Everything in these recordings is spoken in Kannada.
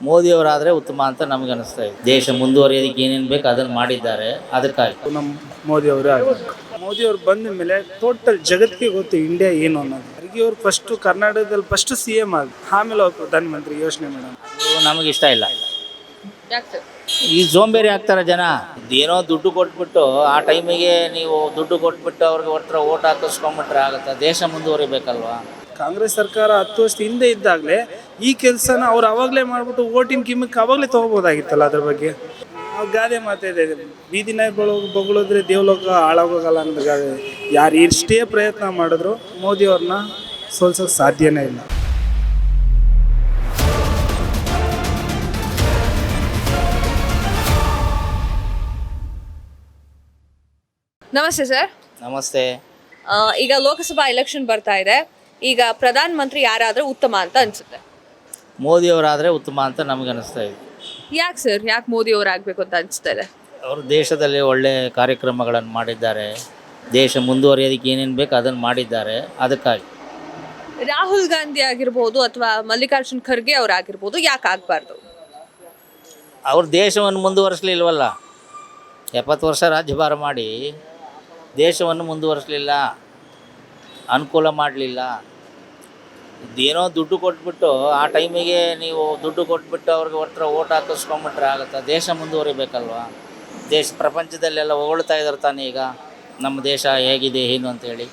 ಮೋದಿಯವರಾದರೆ ಉತ್ತಮ ಅಂತ ನಮಗೆ ಅನಿಸ್ತಾ ಇದೆ. ದೇಶ ಮುಂದುವರಿಯೋದಕ್ಕೆ ಏನೇನು ಬೇಕು ಅದನ್ನು ಮಾಡಿದ್ದಾರೆ. ಅದಕ್ಕಾಗಿ ನಮ್ಮ ಮೋದಿಯವರೇ ಆಗಬೇಕು. ಮೋದಿಯವರು ಬಂದ ಮೇಲೆ ಟೋಟಲ್ ಜಗತ್ತಿಗೆ ಗೊತ್ತು ಇಂಡಿಯಾ ಏನು ಅನ್ನೋದು. ಖರ್ಗೆ ಅವರು ಫಸ್ಟ್ ಕರ್ನಾಟಕದಲ್ಲಿ ಫಸ್ಟ್ CM ಆಗ, ಆಮೇಲೆ ಅವ್ರು ಪ್ರಧಾನಮಂತ್ರಿ ಯೋಚನೆ ಮಾಡೋಣ. ಅದು ನಮಗೆ ಇಷ್ಟ ಇಲ್ಲ. ಈ ಸೋಂಬೇರಿ ಆಗ್ತಾರೆ ಜನ. ಏನೋ ದುಡ್ಡು ಕೊಟ್ಬಿಟ್ಟು ಆ ಟೈಮಿಗೆ ನೀವು ದುಡ್ಡು ಕೊಟ್ಬಿಟ್ಟು ಅವ್ರಿಗೆ ಹತ್ರ ಓಟ್ ಹಾಕಿಸ್ಕೊಂಡ್ಬಿಟ್ರೆ ಆಗುತ್ತೆ. ದೇಶ ಮುಂದುವರಿಬೇಕಲ್ವಾ. ಕಾಂಗ್ರೆಸ್ ಸರ್ಕಾರ 10 ವರ್ಷದ ಹಿಂದೆ ಇದ್ದಾಗಲೇ ಈ ಕೆಲಸನ ಅವ್ರು ಅವಾಗಲೇ ಮಾಡಿಬಿಟ್ಟು ಓಟಿನ ಕಿಮ್ಮಕ್ಕೆ ಅವಾಗಲೇ ತೊಗೋಬೋದಾಗಿತ್ತಲ್ಲ. ಅದ್ರ ಬಗ್ಗೆ ನಾವು ಗಾದೆ ಮಾತಾಇದೆ, ಬೀದಿ ನಾಯಿ ಬೊಗಳಿದ್ರೆ ದೇವಲೋಕ ಹಾಳಾಗೋಗಲ್ಲ ಅಂತ ಗಾದೆ. ಯಾರು ಎಷ್ಟೇ ಪ್ರಯತ್ನ ಮಾಡಿದ್ರು ಮೋದಿಯವ್ರನ್ನ ಸೋಲ್ಸೋಕ್ಕೆ ಸಾಧ್ಯನೇ ಇಲ್ಲ. ನಮಸ್ತೆ ಸರ್. ನಮಸ್ತೆ. ಈಗ ಲೋಕಸಭಾ ಎಲೆಕ್ಷನ್ ಬರ್ತಾ ಇದೆ. ಈಗ ಪ್ರಧಾನ ಮಂತ್ರಿ ಯಾರಾದ್ರೆ ಉತ್ತಮ ಅಂತ ಅನ್ಸುತ್ತೆ? ಮೋದಿಯವರಾದರೆ ಉತ್ತಮ ಅಂತ ನಮಗೆ ಅನಿಸ್ತಾ ಇದೆ. ಯಾಕೆ ಸರ್, ಯಾಕೆ ಮೋದಿ ಅವರು ಆಗ್ಬೇಕು ಅಂತ ಅನಿಸ್ತಾ ಇದೆ? ಅವರು ದೇಶದಲ್ಲಿ ಒಳ್ಳೆ ಕಾರ್ಯಕ್ರಮಗಳನ್ನು ಮಾಡಿದ್ದಾರೆ. ದೇಶ ಮುಂದುವರಿಯೋದಕ್ಕೆ ಏನೇನು ಬೇಕು ಅದನ್ನು ಮಾಡಿದ್ದಾರೆ. ಅದಕ್ಕಾಗಿ ರಾಹುಲ್ ಗಾಂಧಿ ಆಗಿರ್ಬೋದು ಅಥವಾ ಮಲ್ಲಿಕಾರ್ಜುನ್ ಖರ್ಗೆ ಅವರಾಗಿರ್ಬೋದು, ಯಾಕೆ ಆಗಬಾರ್ದು? ಅವ್ರು ದೇಶವನ್ನು ಮುಂದುವರಿಸಲಿಲ್ವಲ್ಲ. 70 ವರ್ಷ ರಾಜ್ಯಭಾರ ಮಾಡಿ ದೇಶವನ್ನು ಮುಂದುವರಿಸಲಿಲ್ಲ, ಅನುಕೂಲ ಮಾಡಲಿಲ್ಲ. ಇದೇನೋ ದುಡ್ಡು ಕೊಟ್ಬಿಟ್ಟು ಆ ಟೈಮಿಗೆ ನೀವು ದುಡ್ಡು ಕೊಟ್ಬಿಟ್ಟು ಅವ್ರಿಗೆ ಹತ್ರ ಓಟ್ ಹಾಕಿಸ್ಕೊಂಡ್ಬಿಟ್ರೆ ಆಗುತ್ತೆ. ದೇಶ ಮುಂದುವರಿಬೇಕಲ್ವ. ದೇಶ ಪ್ರಪಂಚದಲ್ಲೆಲ್ಲ ಹೊಗಳ್ತಾ ಇದ್ದಾರೆ ತಾನೇ ಈಗ ನಮ್ಮ ದೇಶ ಹೇಗಿದೆ ಏನು ಅಂತೇಳಿ.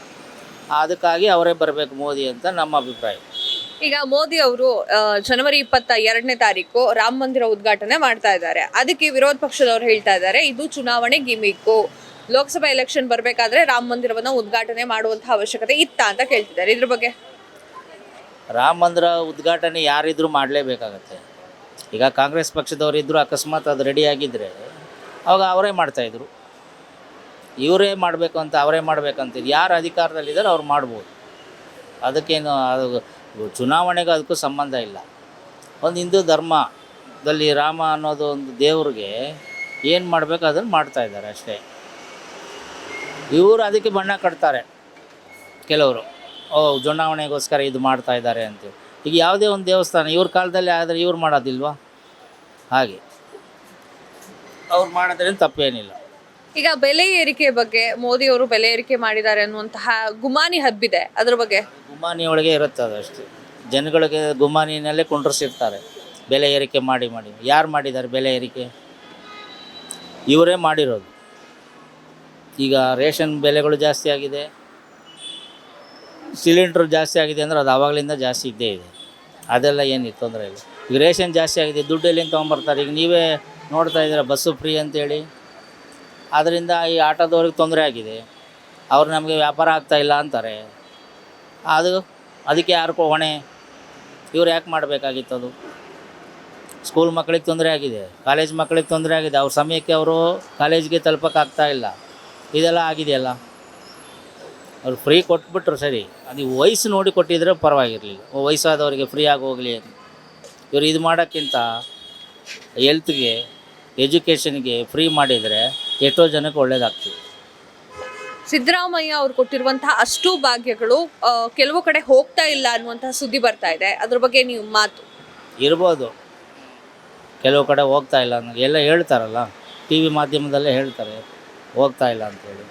ಅದಕ್ಕಾಗಿ ಅವರೇ ಬರಬೇಕು ಮೋದಿ ಅಂತ ನಮ್ಮ ಅಭಿಪ್ರಾಯ. ಈಗ ಮೋದಿ ಅವರು ಜನವರಿ 22ನೇ ತಾರೀಕು ರಾಮ ಮಂದಿರ ಉದ್ಘಾಟನೆ ಮಾಡ್ತಾ ಇದ್ದಾರೆ. ಅದಕ್ಕೆ ವಿರೋಧ ಪಕ್ಷದವರು ಹೇಳ್ತಾ ಇದ್ದಾರೆ ಇದು ಚುನಾವಣೆ ಗಿಮಿಕ್ಕು, ಲೋಕಸಭಾ ಎಲೆಕ್ಷನ್ ಬರಬೇಕಾದ್ರೆ ರಾಮ ಮಂದಿರವನ್ನು ಉದ್ಘಾಟನೆ ಮಾಡುವಂಥ ಅವಶ್ಯಕತೆ ಇತ್ತ ಅಂತ ಕೇಳ್ತಿದ್ದಾರೆ. ಇದ್ರ ಬಗ್ಗೆ? ರಾಮ ಮಂದಿರ ಉದ್ಘಾಟನೆ ಯಾರಿದ್ರೂ ಮಾಡಲೇಬೇಕಾಗತ್ತೆ. ಈಗ ಕಾಂಗ್ರೆಸ್ ಪಕ್ಷದವರು ಇದ್ದರೂ ಅಕಸ್ಮಾತ್ ಅದು ರೆಡಿಯಾಗಿದ್ದರೆ ಅವಾಗ ಅವರೇ ಮಾಡ್ತಾಯಿದ್ರು. ಇವರೇ ಮಾಡಬೇಕು ಅಂತ ಅವರೇ ಮಾಡಬೇಕಂತ ಯಾರು ಅಧಿಕಾರದಲ್ಲಿದ್ದಾರೆ ಅವ್ರು ಮಾಡ್ಬೋದು. ಅದಕ್ಕೇನು ಅದು ಚುನಾವಣೆಗೂ ಅದಕ್ಕೂ ಸಂಬಂಧ ಇಲ್ಲ. ಒಂದು ಹಿಂದೂ ಧರ್ಮದಲ್ಲಿ ರಾಮ ಅನ್ನೋದು ಒಂದು ದೇವ್ರಿಗೆ ಏನು ಮಾಡಬೇಕು ಅದನ್ನು ಮಾಡ್ತಾಯಿದ್ದಾರೆ ಅಷ್ಟೇ. ಇವರು ಅದಕ್ಕೆ ಬಣ್ಣ ಕಟ್ತಾರೆ ಕೆಲವರು. ಚುನಾವಣೆಗೋಸ್ಕರ ಇದು ಮಾಡ್ತಾ ಇದ್ದಾರೆ ಅಂತೇಳಿ. ಈಗ ಯಾವುದೇ ಒಂದು ದೇವಸ್ಥಾನ ಇವ್ರ ಕಾಲದಲ್ಲಿ ಆದರೆ ಇವ್ರು ಮಾಡೋದಿಲ್ವಾ? ಹಾಗೆ ಅವ್ರು ಮಾಡೋದ್ರಿಂದ ತಪ್ಪೇನಿಲ್ಲ. ಈಗ ಬೆಲೆ ಏರಿಕೆ ಬಗ್ಗೆ ಮೋದಿ ಅವರು ಬೆಲೆ ಏರಿಕೆ ಮಾಡಿದ್ದಾರೆ ಅನ್ನುವಂತಹ ಗುಮಾನಿ ಹಬ್ಬಿದೆ, ಅದ್ರ ಬಗ್ಗೆ? ಗುಮಾನಿ ಒಳಗೆ ಇರುತ್ತೆ ಅದು ಅಷ್ಟೇ. ಜನಗಳಿಗೆ ಗುಮಾನಿನಲ್ಲೇ ಕುಂಡ್ರಿಸಿರ್ತಾರೆ ಬೆಲೆ ಏರಿಕೆ ಮಾಡಿ. ಯಾರು ಮಾಡಿದ್ದಾರೆ ಬೆಲೆ ಏರಿಕೆ? ಇವರೇ ಮಾಡಿರೋದು. ಈಗ ರೇಷನ್ ಬೆಲೆಗಳು ಜಾಸ್ತಿ ಆಗಿದೆ, ಸಿಲಿಂಡ್ರ್ ಜಾಸ್ತಿ ಆಗಿದೆ ಅಂದರೆ ಅದು ಆವಾಗಲಿಂದ ಜಾಸ್ತಿ ಇದ್ದೇ ಇದೆ. ಅದೆಲ್ಲ ಏನು ತೊಂದರೆ ಇಲ್ಲ. ಈಗ ರೇಷನ್ ಜಾಸ್ತಿ ಆಗಿದೆ, ದುಡ್ಡು ಎಲ್ಲಿಂದ ತೊಗೊಂಬರ್ತಾರೆ? ಈಗ ನೀವೇ ನೋಡ್ತಾ ಇದ್ದೀರ ಬಸ್ಸು ಫ್ರೀ ಅಂತೇಳಿ. ಅದರಿಂದ ಈ ಆಟೋದವ್ರಿಗೆ ತೊಂದರೆ ಆಗಿದೆ. ಅವ್ರು ನಮಗೆ ವ್ಯಾಪಾರ ಆಗ್ತಾಯಿಲ್ಲ ಅಂತಾರೆ. ಅದಕ್ಕೆ ಯಾರು ಹೊಣೆ? ಇವ್ರು ಯಾಕೆ ಮಾಡಬೇಕಾಗಿತ್ತು? ಅದು ಸ್ಕೂಲ್ ಮಕ್ಕಳಿಗೆ ತೊಂದರೆ ಆಗಿದೆ, ಕಾಲೇಜ್ ಮಕ್ಕಳಿಗೆ ತೊಂದರೆ ಆಗಿದೆ. ಅವ್ರ ಸಮಯಕ್ಕೆ ಅವರು ಕಾಲೇಜ್ಗೆ ತಲುಪೋಕ್ಕಾಗ್ತಾಯಿಲ್ಲ. ಇದೆಲ್ಲ ಆಗಿದೆಯಲ್ಲ. ಅವ್ರು ಫ್ರೀ ಕೊಟ್ಬಿಟ್ರು ಸರಿ, ಅದು ವಯಸ್ಸು ನೋಡಿ ಕೊಟ್ಟಿದ್ರೆ ಪರವಾಗಿರಲಿಲ್ಲ. ವಯಸ್ಸಾದವರಿಗೆ ಫ್ರೀ ಆಗಿ ಹೋಗಲಿ ಅಂತ. ಇವರು ಇದು ಮಾಡೋಕ್ಕಿಂತ ಹೆಲ್ತ್ಗೆ ಎಜುಕೇಷನ್ಗೆ ಫ್ರೀ ಮಾಡಿದರೆ ಎಷ್ಟೋ ಜನಕ್ಕೆ ಒಳ್ಳೇದಾಗ್ತದೆ. ಸಿದ್ದರಾಮಯ್ಯ ಅವ್ರು ಕೊಟ್ಟಿರುವಂತಹ ಅಷ್ಟು ಭಾಗ್ಯಗಳು ಕೆಲವು ಕಡೆ ಹೋಗ್ತಾ ಇಲ್ಲ ಅನ್ನುವಂತಹ ಸುದ್ದಿ ಬರ್ತಾ ಇದೆ. ಅದ್ರ ಬಗ್ಗೆ ನೀವು ಮಾತು? ಇರ್ಬೋದು, ಕೆಲವು ಕಡೆ ಹೋಗ್ತಾ ಇಲ್ಲ ಅನ್ನೋ ಎಲ್ಲ ಹೇಳ್ತಾರಲ್ಲ, TV ಮಾಧ್ಯಮದಲ್ಲೇ ಹೇಳ್ತಾರೆ ಹೋಗ್ತಾ ಇಲ್ಲ ಅಂತೇಳಿ.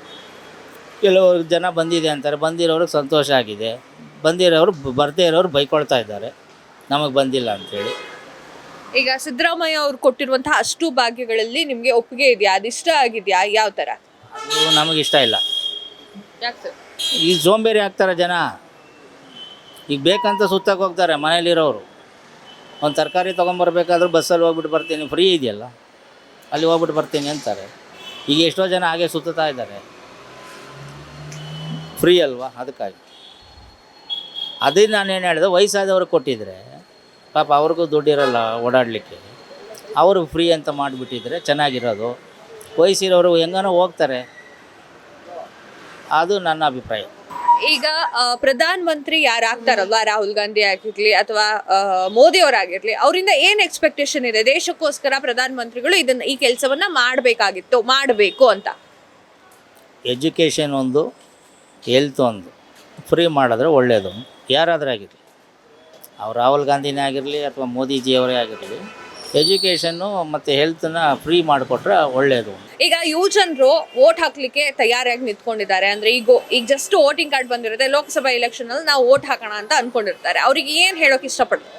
ಕೆಲವರು ಜನ ಬಂದಿದೆ ಅಂತಾರೆ, ಬಂದಿರೋರಿಗೆ ಸಂತೋಷ ಆಗಿದೆ. ಬಂದಿರೋರು ಬರ್ದೇ ಇರೋರು ಬೈಕೊಳ್ತಾ ಇದ್ದಾರೆ ನಮಗೆ ಬಂದಿಲ್ಲ ಅಂಥೇಳಿ. ಈಗ ಸಿದ್ದರಾಮಯ್ಯ ಅವ್ರು ಕೊಟ್ಟಿರುವಂತಹ ಅಷ್ಟು ಭಾಗ್ಯಗಳಲ್ಲಿ ನಿಮಗೆ ಒಪ್ಪಿಗೆ ಇದೆಯಾ? ಅದಿಷ್ಟ ಆಗಿದೆಯಾ? ಯಾವ ಥರ? ಅದು ನಮಗಿಷ್ಟ ಇಲ್ಲ. ಯಾಕೆ ಸರ್? ಈಗ ಸೋಂಬೇರಿ ಆಗ್ತಾರೆ ಜನ. ಈಗ ಬೇಕಂತ ಸುತ್ತಕ್ಕೆ ಹೋಗ್ತಾರೆ ಮನೇಲಿರೋರು. ಒಂದು ತರಕಾರಿ ತೊಗೊಂಬರ್ಬೇಕಾದ್ರೂ ಬಸ್ಸಲ್ಲಿ ಹೋಗ್ಬಿಟ್ಟು ಬರ್ತೀನಿ, ಫ್ರೀ ಇದೆಯಲ್ಲ ಅಲ್ಲಿ ಹೋಗ್ಬಿಟ್ಟು ಬರ್ತೀನಿ ಅಂತಾರೆ. ಈಗ ಎಷ್ಟೋ ಜನ ಹಾಗೆ ಸುತ್ತಾ ಇದ್ದಾರೆ, ಫ್ರೀ ಅಲ್ವಾ. ಅದಕ್ಕಾಗಿ ಅದೇ ನಾನೇನು ಹೇಳಿದೆ, ವಯಸ್ಸಾದವ್ರಿಗೆ ಕೊಟ್ಟಿದ್ರೆ ಪಾಪ ಅವ್ರಿಗೂ ದುಡ್ಡಿರಲ್ಲ ಓಡಾಡಲಿಕ್ಕೆ, ಅವರು ಫ್ರೀ ಅಂತ ಮಾಡಿಬಿಟ್ಟಿದ್ರೆ ಚೆನ್ನಾಗಿರೋದು. ವಯಸ್ಸಿರೋರು ಹೆಂಗನೋ ಹೋಗ್ತಾರೆ. ಅದು ನನ್ನ ಅಭಿಪ್ರಾಯ. ಈಗ ಪ್ರಧಾನ ಮಂತ್ರಿ ಯಾರಾಗ್ತಾರಲ್ವ, ರಾಹುಲ್ ಗಾಂಧಿ ಆಗಿರ್ಲಿ ಅಥವಾ ಮೋದಿ ಅವರಾಗಿರ್ಲಿ, ಅವರಿಂದ ಏನು ಎಕ್ಸ್ಪೆಕ್ಟೇಷನ್ ಇದೆ? ದೇಶಕ್ಕೋಸ್ಕರ ಪ್ರಧಾನ ಮಂತ್ರಿಗಳು ಈ ಕೆಲಸವನ್ನ ಮಾಡಬೇಕು ಅಂತ. ಎಜುಕೇಷನ್ ಒಂದು, ಹೆಲ್ತ್ ಒಂದು ಫ್ರೀ ಮಾಡಿದ್ರೆ ಒಳ್ಳೆಯದು. ಯಾರಾದರೂ ಆಗಿರಲಿ, ಅವ್ರು ರಾಹುಲ್ ಗಾಂಧಿನೇ ಆಗಿರಲಿ ಅಥವಾ ಮೋದಿಜಿಯವರೇ ಆಗಿರಲಿ, ಎಜುಕೇಷನ್ನು ಮತ್ತು ಹೆಲ್ತನ್ನ ಫ್ರೀ ಮಾಡಿಕೊಟ್ರೆ ಒಳ್ಳೆಯದು. ಈಗ ಯುವಜನರು ವೋಟ್ ಹಾಕ್ಲಿಕ್ಕೆ ತಯಾರಾಗಿ ನಿಂತ್ಕೊಂಡಿದ್ದಾರೆ. ಅಂದ್ರೆ ಈಗ ಜಸ್ಟ್ ವೋಟಿಂಗ್ ಕಾರ್ಡ್ ಬಂದಿರುತ್ತೆ, ಲೋಕಸಭಾ ಎಲೆಕ್ಷನ್ ಅಲ್ಲಿ ನಾವು ವೋಟ್ ಹಾಕೋಣ ಅಂತ ಅನ್ಕೊಂಡಿರ್ತಾರೆ. ಅವ್ರಿಗೆ ಏನ್ ಹೇಳೋಕೆ ಇಷ್ಟಪಡ್ತಾರೆ?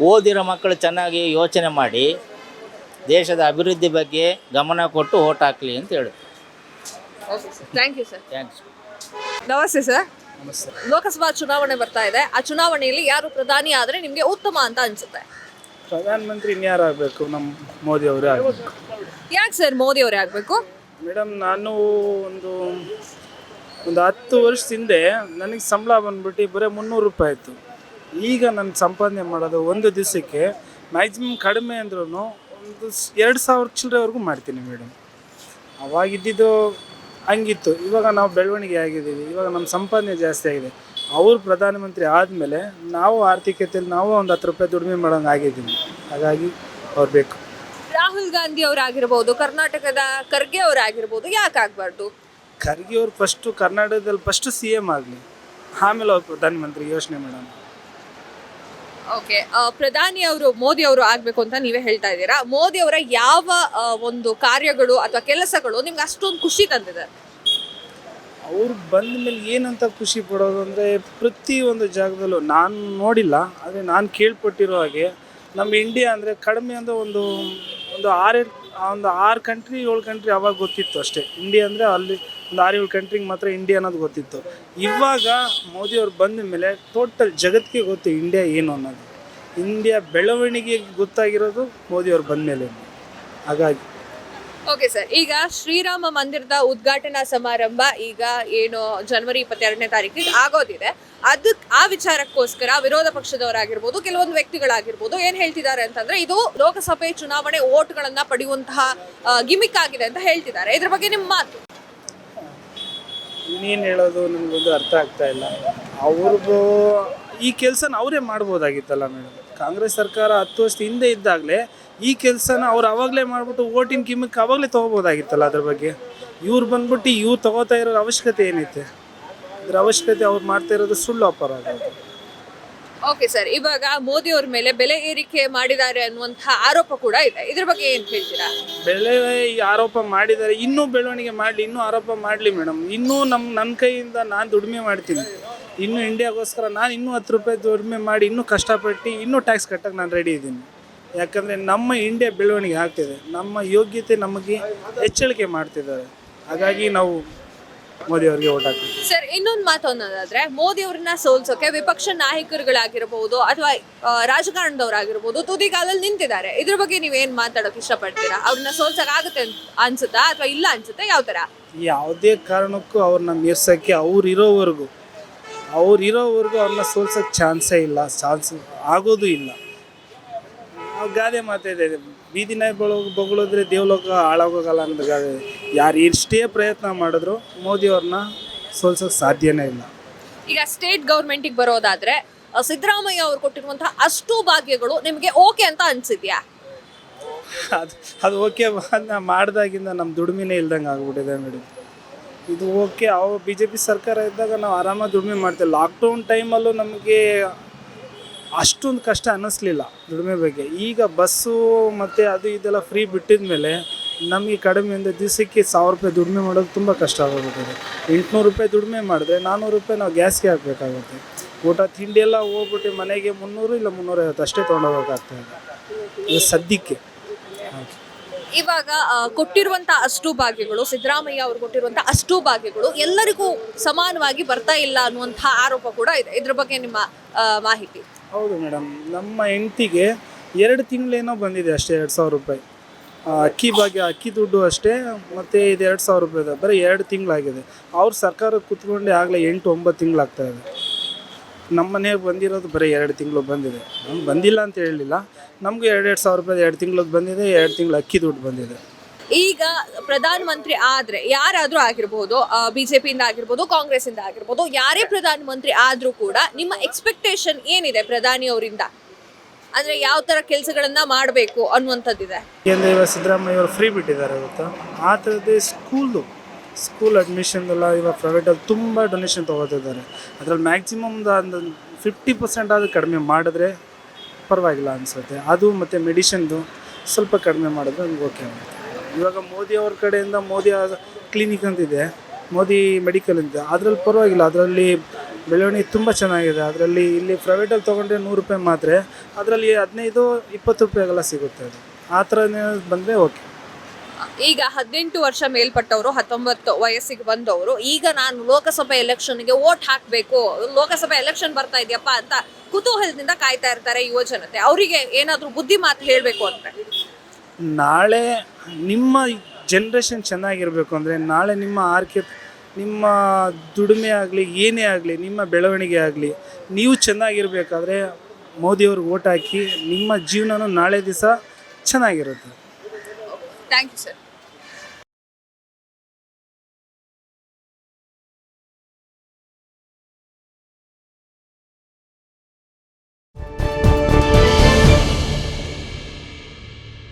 ಓದಿರೋ ಮಕ್ಕಳು ಚೆನ್ನಾಗಿ ಯೋಚನೆ ಮಾಡಿ ದೇಶದ ಅಭಿವೃದ್ಧಿ ಬಗ್ಗೆ ಗಮನ ಕೊಟ್ಟು ವೋಟ್ ಹಾಕಲಿ ಅಂತ ಹೇಳಿ. Thank you sir. ಥ್ಯಾಂಕ್ಸ್. ನಮಸ್ತೆ ಸರ್. ನಮಸ್ತೆ. ಲೋಕಸಭಾ ಚುನಾವಣೆ ಬರ್ತಾ ಇದೆ. ಆ ಚುನಾವಣೆಯಲ್ಲಿ ಯಾರು ಪ್ರಧಾನಿ ಆದ್ರೆ ನಿಮ್ಗೆ ಉತ್ತಮ ಅಂತ ಅನ್ಸುತ್ತೆ? ಪ್ರಧಾನಮಂತ್ರಿ ಇನ್ಯಾರು ಆಗಬೇಕು? ನಮ್ಮ ಮೋದಿ ಅವರೇ ಆಗಬೇಕು. ಯಾಕೆ ಸರ್ ಮೋದಿ ಅವರೇ ಆಗ್ಬೇಕು? ಮೇಡಮ್, ನಾನು ಒಂದು 10 ವರ್ಷದ ಹಿಂದೆ ನನಗೆ ಸಂಬಳ ಬಂದ್ಬಿಟ್ಟು ಬರೀ 300 ರೂಪಾಯಿ ಇತ್ತು. ಈಗ ನಾನು ಸಂಪಾದನೆ ಮಾಡೋದು ಒಂದು ದಿವಸಕ್ಕೆ ಮ್ಯಾಕ್ಸಿಮಮ್ ಕಡಿಮೆ ಅಂದ್ರೂ ಒಂದು 2000 ಚಿಲ್ಲರೆವರೆಗೂ ಮಾಡ್ತೀನಿ ಮೇಡಮ್. ಅವಾಗಿದ್ದಿದ್ದು ಹಂಗಿತ್ತು. ಇವಾಗ ನಾವು ಬೆಳವಣಿಗೆ ಆಗಿದ್ದೀವಿ, ಇವಾಗ ನಮ್ಮ ಸಂಪಾದನೆ ಜಾಸ್ತಿ ಆಗಿದೆ. ಅವರು ಪ್ರಧಾನಮಂತ್ರಿ ಆದಮೇಲೆ ನಾವು ಆರ್ಥಿಕತೆಯಲ್ಲಿ ನಾವು ಒಂದು 10 ರೂಪಾಯಿ ದುಡಿಮೆ ಮಾಡೋಂಗೆ ಆಗಿದ್ದೀವಿ. ಹಾಗಾಗಿ ಅವ್ರು ಬೇಕು. ರಾಹುಲ್ ಗಾಂಧಿ ಅವರಾಗಿರ್ಬೋದು, ಕರ್ನಾಟಕದ ಖರ್ಗೆ ಅವರಾಗಿರ್ಬೋದು, ಯಾಕೆ ಆಗ್ಬಾರ್ದು? ಖರ್ಗೆ ಅವ್ರು ಕರ್ನಾಟಕದಲ್ಲಿ ಫಸ್ಟ್ CM ಆಗಲಿ, ಆಮೇಲೆ ಅವ್ರು ಪ್ರಧಾನಮಂತ್ರಿ ಯೋಚನೆ ಮಾಡೋಣ. ಓಕೆ, ಪ್ರಧಾನಿ ಅವರು ಮೋದಿ ಅವರು ಆಗ್ಬೇಕು ಅಂತ ನೀವೇ ಹೇಳ್ತಾ ಇದ್ದೀರಾ. ಮೋದಿ ಅವರ ಯಾವ ಒಂದು ಕಾರ್ಯಗಳು ಅಥವಾ ಕೆಲಸಗಳು ನಿಮ್ಗೆ ಅಷ್ಟೊಂದು ಖುಷಿ ತಂದಿದೆ? ಅವ್ರು ಬಂದ ಮೇಲೆ ಏನಂತ ಖುಷಿ ಪಡೋದು ಅಂದರೆ, ಪ್ರತಿಯೊಂದು ಜಾಗದಲ್ಲೂ ನಾನು ನೋಡಿಲ್ಲ, ಆದರೆ ನಾನು ಕೇಳ್ಪಟ್ಟಿರೋ ಹಾಗೆ ನಮ್ಮ ಇಂಡಿಯಾ ಅಂದರೆ ಕಡಿಮೆ ಅಂದರೆ ಒಂದು 6 ಕಂಟ್ರಿ 7 ಕಂಟ್ರಿ ಅವಾಗ ಗೊತ್ತಿತ್ತು ಅಷ್ಟೇ. ಇಂಡಿಯಾ ಅಂದರೆ ಅಲ್ಲಿ ಒಂದು 6-7 ಕಂಟ್ರಿಗೆ ಮಾತ್ರ ಇಂಡಿಯಾ ಅನ್ನೋದು ಗೊತ್ತಿತ್ತು. ಇವಾಗ ಮೋದಿಯವ್ರು ಬಂದ ಮೇಲೆ ಟೋಟಲ್ ಜಗತ್ತಿಗೆ ಗೊತ್ತು ಇಂಡಿಯಾ ಏನು ಅನ್ನೋದು. ಇಂಡಿಯಾ ಬೆಳವಣಿಗೆ ಗೊತ್ತಾಗಿರೋದು ಮೋದಿಯವ್ರು ಬಂದ ಮೇಲೆ. ಹಾಗಾಗಿ ಓಕೆ ಸರ್, ಈಗ ಶ್ರೀರಾಮ ಮಂದಿರದ ಉದ್ಘಾಟನಾ ಸಮಾರಂಭ ಈಗ ಏನು ಜನವರಿ 22ನೇ ತಾರೀಕಿಗೆ ಆಗೋದಿದೆ. ಆ ವಿಚಾರಕ್ಕೋಸ್ಕರ ವಿರೋಧ ಪಕ್ಷದವರಾಗಿರ್ಬೋದು, ಕೆಲವೊಂದು ವ್ಯಕ್ತಿಗಳಾಗಿರ್ಬೋದು ಏನ್ ಹೇಳ್ತಿದ್ದಾರೆ ಅಂತಂದ್ರೆ, ಇದು ಲೋಕಸಭೆ ಚುನಾವಣೆ ಓಟ್ಗಳನ್ನ ಪಡೆಯುವಂತಹ ಗಿಮಿಕ್ ಆಗಿದೆ ಅಂತ ಹೇಳ್ತಿದ್ದಾರೆ. ಇದ್ರ ಬಗ್ಗೆ ನಿಮ್ಮ ಮಾತು? ಇನ್ನೇನು ಹೇಳೋದು ನನಗೊಂದು ಅರ್ಥ ಆಗ್ತಾ ಇಲ್ಲ. ಅವ್ರಿಗೂ ಈ ಕೆಲಸನ ಅವರೇ ಮಾಡ್ಬೋದಾಗಿತ್ತಲ್ಲ ಮೇಡಮ್. ಕಾಂಗ್ರೆಸ್ ಸರ್ಕಾರ 10 ವರ್ಷದ ಹಿಂದೆ ಇದ್ದಾಗಲೇ ಈ ಕೆಲಸನ ಅವ್ರು ಅವಾಗಲೇ ಮಾಡಿಬಿಟ್ಟು ಓಟಿನ ಕಿಮ್ಮಕ್ಕೆ ಅವಾಗಲೇ ತೊಗೋಬೋದಾಗಿತ್ತಲ್ಲ. ಅದ್ರ ಬಗ್ಗೆ ಇವ್ರು ಬಂದ್ಬಿಟ್ಟು ಇವ್ರು ತೊಗೋತಾ ಇರೋ ಅವಶ್ಯಕತೆ ಏನೈತೆ? ಅದ್ರ ಅವಶ್ಯಕತೆ ಅವ್ರು ಮಾಡ್ತಾ ಇರೋದು ಸುಳ್ಳು ಅಪರಾಧ. ಓಕೆ ಸರ್, ಇವಾಗ ಮೋದಿ ಅವ್ರ ಮೇಲೆ ಬೆಲೆ ಏರಿಕೆ ಮಾಡಿದ್ದಾರೆ ಅನ್ನುವಂತಹ ಆರೋಪ ಕೂಡ ಇದೆ. ಇದ್ರ ಬಗ್ಗೆ ಏನ್ ಹೇಳ್ತೀರಾ? ಬೆಲೆ ಆರೋಪ ಮಾಡಿದ್ದಾರೆ, ಇನ್ನೂ ಬೆಳವಣಿಗೆ ಮಾಡಲಿ, ಇನ್ನೂ ಆರೋಪ ಮಾಡಲಿ ಮೇಡಮ್. ಇನ್ನೂ ನನ್ನ ಕೈಯಿಂದ ನಾನು ದುಡಿಮೆ ಮಾಡ್ತೀನಿ. ಇನ್ನೂ ಇಂಡಿಯಾಗೋಸ್ಕರ ನಾನು ಇನ್ನೂ 10 ರೂಪಾಯಿ ದುಡಿಮೆ ಮಾಡಿ ಇನ್ನೂ ಕಷ್ಟಪಟ್ಟು ಇನ್ನೂ ಟ್ಯಾಕ್ಸ್ ಕಟ್ಟಕ್ಕೆ ನಾನು ರೆಡಿ ಇದ್ದೀನಿ. ಯಾಕಂದರೆ ನಮ್ಮ ಇಂಡಿಯಾ ಬೆಳವಣಿಗೆ ಆಗ್ತಿದೆ, ನಮ್ಮ ಯೋಗ್ಯತೆ ನಮಗೆ ಹೆಚ್ಚಳಿಕೆ ಮಾಡ್ತಿದ್ದಾರೆ. ಹಾಗಾಗಿ ನಾವು ಮೋದಿ ಅವರಿಗೆ ಓಟ್ ಹಾಕ್ತೀವಿ. ಸರ್, ಇನ್ನೊಂದು ಮಾತು ಅನ್ನೋದಾದ್ರೆ, ಮೋದಿ ಅವ್ರನ್ನ ಸೋಲ್ಸೋಕೆ ವಿಪಕ್ಷ ನಾಯಕರುಗಳಾಗಿರ್ಬೋದು ಅಥವಾ ರಾಜಕಾರಣದವರಾಗಿರ್ಬೋದು ತುದಿಗಾಲಲ್ಲಿ ನಿಂತಿದ್ದಾರೆ. ಇದ್ರ ಬಗ್ಗೆ ನೀವೇನ್ ಮಾತಾಡೋಕೆ ಇಷ್ಟಪಡ್ತೀರಾ? ಅವ್ರನ್ನ ಸೋಲ್ಸಕ್ ಆಗುತ್ತೆ ಅನ್ಸುತ್ತಾ ಅಥವಾ ಇಲ್ಲ ಅನ್ಸುತ್ತಾ? ಯಾವ ತರ? ಯಾವುದೇ ಕಾರಣಕ್ಕೂ ಅವ್ರನ್ನ ಮೀರ್ಸೋಕ್ಕೆ ಅವ್ರಿರೋವರೆಗೂ ಅವ್ರನ್ನ ಸೋಲ್ಸೋಕ್ಕೆ ಚಾನ್ಸೇ ಇಲ್ಲ, ಚಾನ್ಸ್ ಆಗೋದು ಇಲ್ಲ. ಗಾದೆ ಮಾತಿದೆ, ಬೀದಿ ನಾಯಿ ಬೊಗಳೋದ್ರೆ ದೇವಲೋಕ ಹಾಳಾಗೋಗಲ್ಲ ಅನ್ನೋದು ಗಾದೆ. ಯಾರು ಎಷ್ಟೇ ಪ್ರಯತ್ನ ಮಾಡಿದ್ರು ಮೋದಿ ಅವ್ರನ್ನ ಸೋಲ್ಸೋಕೆ ಸಾಧ್ಯನೇ ಇಲ್ಲ. ಈಗ ಸ್ಟೇಟ್ ಗೌರ್ಮೆಂಟಿಗೆ ಬರೋದಾದ್ರೆ, ಸಿದ್ದರಾಮಯ್ಯ ಅವರು ಕೊಟ್ಟಿರುವಂತಹ ಅಷ್ಟು ಭಾಗ್ಯಗಳು ನಿಮಗೆ ಓಕೆ ಅಂತ ಅನ್ಸಿದ್ಯಾ? ಅದು ಓಕೆ ಮಾಡಿದಾಗಿಂದ ನಮ್ಮ ದುಡಿಮೆನೇ ಇಲ್ದಂಗೆ ಆಗ್ಬಿಟ್ಟಿದೆ ಮೇಡಮ್. ಇದು ಓಕೆ, BJP ಸರ್ಕಾರ ಇದ್ದಾಗ ನಾವು ಆರಾಮಾಗಿ ದುಡಿಮೆ ಮಾಡ್ತೀವಿ. ಲಾಕ್ಡೌನ್ ಟೈಮಲ್ಲೂ ನಮಗೆ ಅಷ್ಟೊಂದು ಕಷ್ಟ ಅನ್ನಿಸ್ಲಿಲ್ಲ ದುಡಿಮೆ ಬಗ್ಗೆ. ಈಗ ಬಸ್ಸು ಮತ್ತು ಅದು ಇದೆಲ್ಲ ಫ್ರೀ ಬಿಟ್ಟಿದ ಮೇಲೆ ನಮಗೆ ಕಡಿಮೆಯಿಂದ ದಿವಸಕ್ಕೆ 1000 ರೂಪಾಯಿ ದುಡಿಮೆ ಮಾಡೋದು ತುಂಬ ಕಷ್ಟ ಆಗೋಗ್ಬಿಟ್ಟಿದೆ. 800 ರೂಪಾಯಿ ದುಡಿಮೆ ಮಾಡಿದ್ರೆ 400 ರೂಪಾಯಿ ನಾವು ಗ್ಯಾಸ್ಗೆ ಹಾಕಬೇಕಾಗುತ್ತೆ. ಊಟ ತಿಂಡಿ ಎಲ್ಲ ಹೋಗ್ಬಿಟ್ಟು ಮನೆಗೆ 300 ಇಲ್ಲ 350 ಅಷ್ಟೇ ತೊಗೊಂಡೋಗೋಕ್ಕಾಗ್ತಾಯಿದೆ ಇದು ಸದ್ಯಕ್ಕೆ. ಇವಾಗ ಕೊಟ್ಟಿರುವಂತ ಅಷ್ಟು ಭಾಗ್ಯಗಳು, ಸಿದ್ದರಾಮಯ್ಯ ಅವರು ಕೊಟ್ಟಿರುವಂತ ಅಷ್ಟು ಭಾಗ್ಯಗಳು ಎಲ್ಲರಿಗೂ ಸಮಾನವಾಗಿ ಬರ್ತಾ ಇಲ್ಲ ಅನ್ನುವಂತಹ ಆರೋಪ ಕೂಡ ಇದೆ. ಇದ್ರ ಬಗ್ಗೆ ನಿಮ್ಮ ಮಾಹಿತಿ? ಹೌದು ಮೇಡಮ್, ನಮ್ಮ ಹೆಂಡತಿಗೆ 2 ತಿಂಗಳೇನೋ ಬಂದಿದೆ ಅಷ್ಟೇ 2000 ರೂಪಾಯಿ ಅಕ್ಕಿ ದುಡ್ಡು ಅಷ್ಟೇ. ಮತ್ತು ಇದು 2000 ರೂಪಾಯಿ ಬರೀ 2 ತಿಂಗಳಾಗಿದೆ. ಅವ್ರು ಸರ್ಕಾರಕ್ಕೆ ಕೂತ್ಕೊಂಡೆ ಆಗಲೇ 8-9 ತಿಂಗಳಾಗ್ತಾಯಿದೆ. ನಮ್ಮ ಮನೆಗೆ ಬಂದಿರೋದು ಬರೀ 2 ತಿಂಗಳು ಬಂದಿದೆ. ನಮ್ಗೆ ಬಂದಿಲ್ಲ ಅಂತ ಹೇಳಲಿಲ್ಲ, ನಮಗೂ 2,000 ರೂಪಾಯಿ 2 ತಿಂಗಳದ್ದು ಬಂದಿದೆ, 2 ತಿಂಗಳು ಅಕ್ಕಿ ದುಡ್ಡು ಬಂದಿದೆ. ಈಗ ಪ್ರಧಾನಮಂತ್ರಿ ಆದ್ರೆ ಯಾರಾದ್ರೂ ಆಗಿರ್ಬೋದು, ಬಿಜೆಪಿಯಿಂದ ಆಗಿರ್ಬೋದು, ಕಾಂಗ್ರೆಸ್ ಇಂದ ಆಗಿರ್ಬೋದು, ಯಾರೇ ಪ್ರಧಾನಮಂತ್ರಿ ಆದ್ರೂ ಕೂಡ ನಿಮ್ಮ ಎಕ್ಸ್ಪೆಕ್ಟೇಷನ್ ಏನಿದೆ ಪ್ರಧಾನಿ ಅವರಿಂದ? ಅಂದ್ರೆ ಯಾವ ತರ ಕೆಲಸಗಳನ್ನ ಮಾಡಬೇಕು ಅನ್ನುವಂಥದ್ದಿದೆ. ಏಕೆಂದರೆ ಇವಾಗ ಸಿದ್ದರಾಮಯ್ಯ ಅವರು ಫ್ರೀ ಬಿಟ್ಟಿದ್ದಾರೆ ಗೊತ್ತಾ. ಆ ಥರದ್ದೇ ಸ್ಕೂಲ್ ಅಡ್ಮಿಷನ್ದೆಲ್ಲ ಇವಾಗ ಪ್ರೈವೇಟಲ್ಲಿ ತುಂಬ ಡೊನೇಷನ್ ತೊಗೋತಿದ್ದಾರೆ. ಅದರಲ್ಲಿ ಮ್ಯಾಕ್ಸಿಮಮ್ ಒಂದು 50% ಆದರೂ ಕಡಿಮೆ ಮಾಡಿದ್ರೆ ಪರವಾಗಿಲ್ಲ ಅನಿಸುತ್ತೆ. ಅದು ಮತ್ತು ಮೆಡಿಷನ್ದು ಸ್ವಲ್ಪ ಕಡಿಮೆ ಮಾಡಿದ್ರೆ ನಮ್ಗೆ ಓಕೆ ಆಗುತ್ತೆ. ಇವಾಗ ಮೋದಿ ಅವ್ರ ಕಡೆಯಿಂದ ಮೋದಿ ಕ್ಲಿನಿಕ್ ಅಂತಿದೆ, ಮೋದಿ ಮೆಡಿಕಲ್ ಅಂತ, ಅದರಲ್ಲಿ ಪರವಾಗಿಲ್ಲ, ಅದರಲ್ಲಿ ಬೆಳವಣಿಗೆ ತುಂಬ ಚೆನ್ನಾಗಿದೆ. ಅದರಲ್ಲಿ ಇಲ್ಲಿ ಪ್ರೈವೇಟಲ್ಲಿ ತೊಗೊಂಡ್ರೆ 100 ರೂಪಾಯಿ ಮಾತ್ರೆ, ಅದರಲ್ಲಿ 15-20 ರೂಪಾಯಿಗೆಲ್ಲ ಸಿಗುತ್ತೆ. ಅದು ಆ ಥರ ಬಂದರೆ ಓಕೆ. ಈಗ 18 ವರ್ಷ ಮೇಲ್ಪಟ್ಟವರು 19 ವಯಸ್ಸಿಗೆ ಬಂದವರು ಈಗ ನಾನು ಲೋಕಸಭೆ ಎಲೆಕ್ಷನ್ಗೆ ವೋಟ್ ಹಾಕಬೇಕು, ಲೋಕಸಭೆ ಎಲೆಕ್ಷನ್ ಬರ್ತಾ ಇದೆಯಪ್ಪ ಅಂತ ಕುತೂಹಲದಿಂದ ಕಾಯ್ತಾ ಇರ್ತಾರೆ ಯುವ ಜನತೆ. ಅವರಿಗೆ ಏನಾದರೂ ಬುದ್ಧಿ ಮಾತು ಹೇಳಬೇಕು ಅಂದರೆ, ನಾಳೆ ನಿಮ್ಮ ಜನ್ರೇಷನ್ ಚೆನ್ನಾಗಿರಬೇಕು ಅಂದರೆ, ನಾಳೆ ನಿಮ್ಮ ಆರ್ಕೆ, ನಿಮ್ಮ ದುಡಿಮೆ ಆಗಲಿ, ಏನೇ ಆಗಲಿ, ನಿಮ್ಮ ಬೆಳವಣಿಗೆ ಆಗಲಿ, ನೀವು ಚೆನ್ನಾಗಿರಬೇಕಾದ್ರೆ ಮೋದಿಯವ್ರಿಗೆ ವೋಟ್ ಹಾಕಿ. ನಿಮ್ಮ ಜೀವನನೂ ನಾಳೆ ದಿವಸ ಚೆನ್ನಾಗಿರುತ್ತೆ. Thank you sir.